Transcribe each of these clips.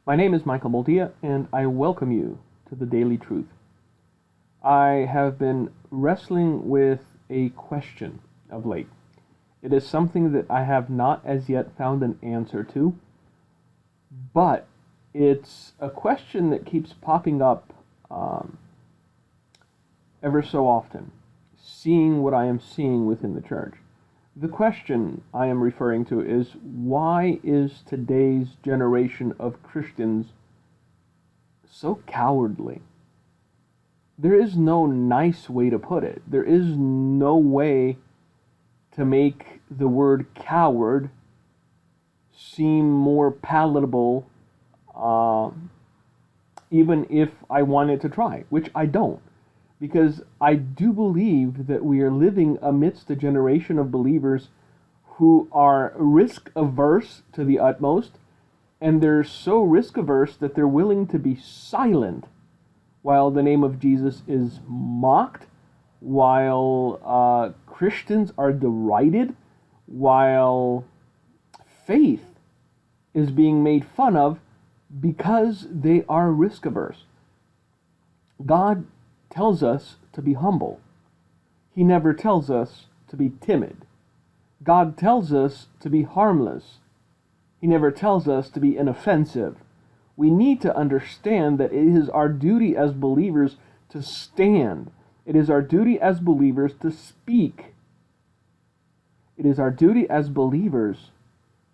My name is Michael Moldia, and I welcome you to the Daily Truth. I have been wrestling with a question of late. It is something that I have not as yet found an answer to, but it's a question that keeps popping up ever so often, seeing what I am seeing within the church. The question I am referring to is, why is today's generation of Christians so cowardly? There is no nice way to put it. There is no way to make the word coward seem more palatable, even if I wanted to try, which I don't. Because I do believe that we are living amidst a generation of believers who are risk averse to the utmost, and they're so risk averse that they're willing to be silent while the name of Jesus is mocked, while Christians are derided, while faith is being made fun of because they are risk averse. God tells us to be humble. He never tells us to be timid. God tells us to be harmless. He never tells us to be inoffensive. We need to understand that it is our duty as believers to stand. It is our duty as believers to speak. It is our duty as believers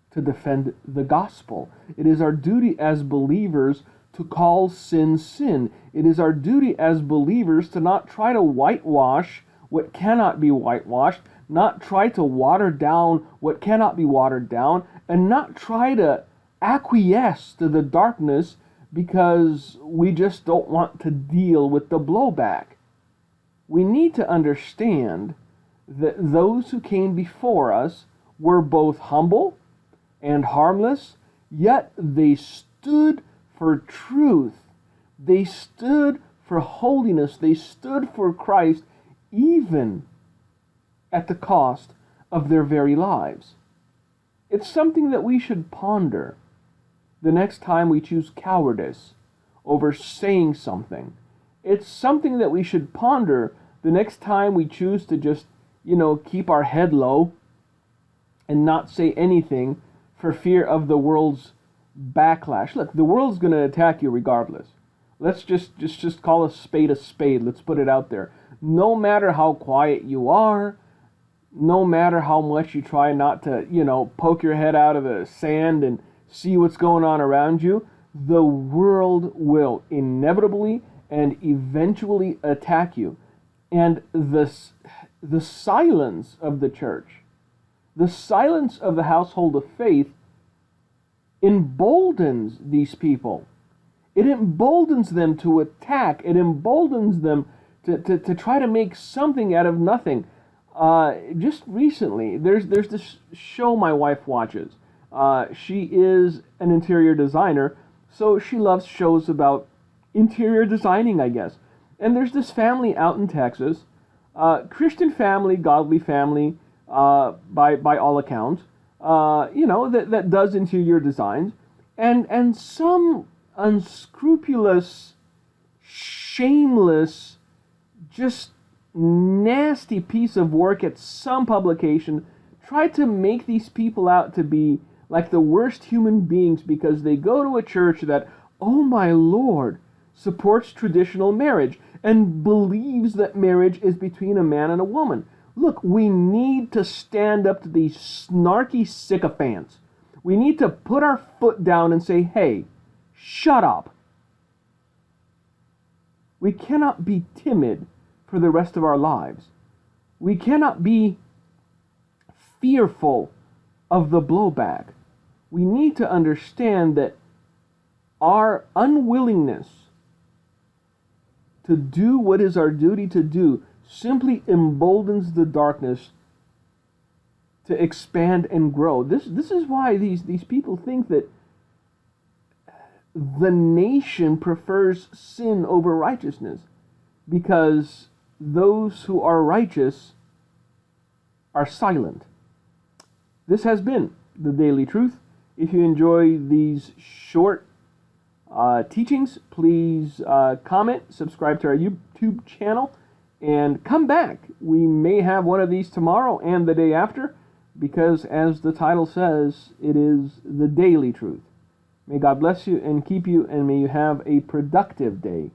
to defend the gospel. It is our duty as believers to call sin sin. It is our duty as believers to not try to whitewash what cannot be whitewashed, not try to water down what cannot be watered down, and not try to acquiesce to the darkness because we just don't want to deal with the blowback. We need to understand that those who came before us were both humble and harmless, yet they stood for truth. They stood for holiness. They stood for Christ, even at the cost of their very lives. It's something that we should ponder the next time we choose cowardice over saying something. It's something that we should ponder the next time we choose to just, keep our head low and not say anything for fear of the world's backlash. Look, the world's going to attack you regardless. Let's just call a spade a spade. Let's put it out there. No matter how quiet you are, no matter how much you try not to, poke your head out of the sand and see what's going on around you, the world will inevitably and eventually attack you. And the silence of the church, the silence of the household of faith, emboldens these people. It emboldens them to attack. It emboldens them to try to make something out of nothing. Just recently, there's this show my wife watches. She is an interior designer, so she loves shows about interior designing, I guess. And there's this family out in Texas, Christian family, godly family, by all accounts, that does interior designs, and some unscrupulous, shameless, just nasty piece of work at some publication tried to make these people out to be like the worst human beings because they go to a church that, oh my Lord, supports traditional marriage and believes that marriage is between a man and a woman. Look, we need to stand up to these snarky sycophants. We need to put our foot down and say, hey, shut up. We cannot be timid for the rest of our lives. We cannot be fearful of the blowback. We need to understand that our unwillingness to do what is our duty to do simply emboldens the darkness to expand and grow. This is why these people think that the nation prefers sin over righteousness, because those who are righteous are silent. This has been the Daily Truth. If you enjoy these short teachings, please comment, subscribe to our YouTube channel, and come back. We may have one of these tomorrow and the day after, because as the title says, it is the daily truth. May God bless you and keep you, and may you have a productive day.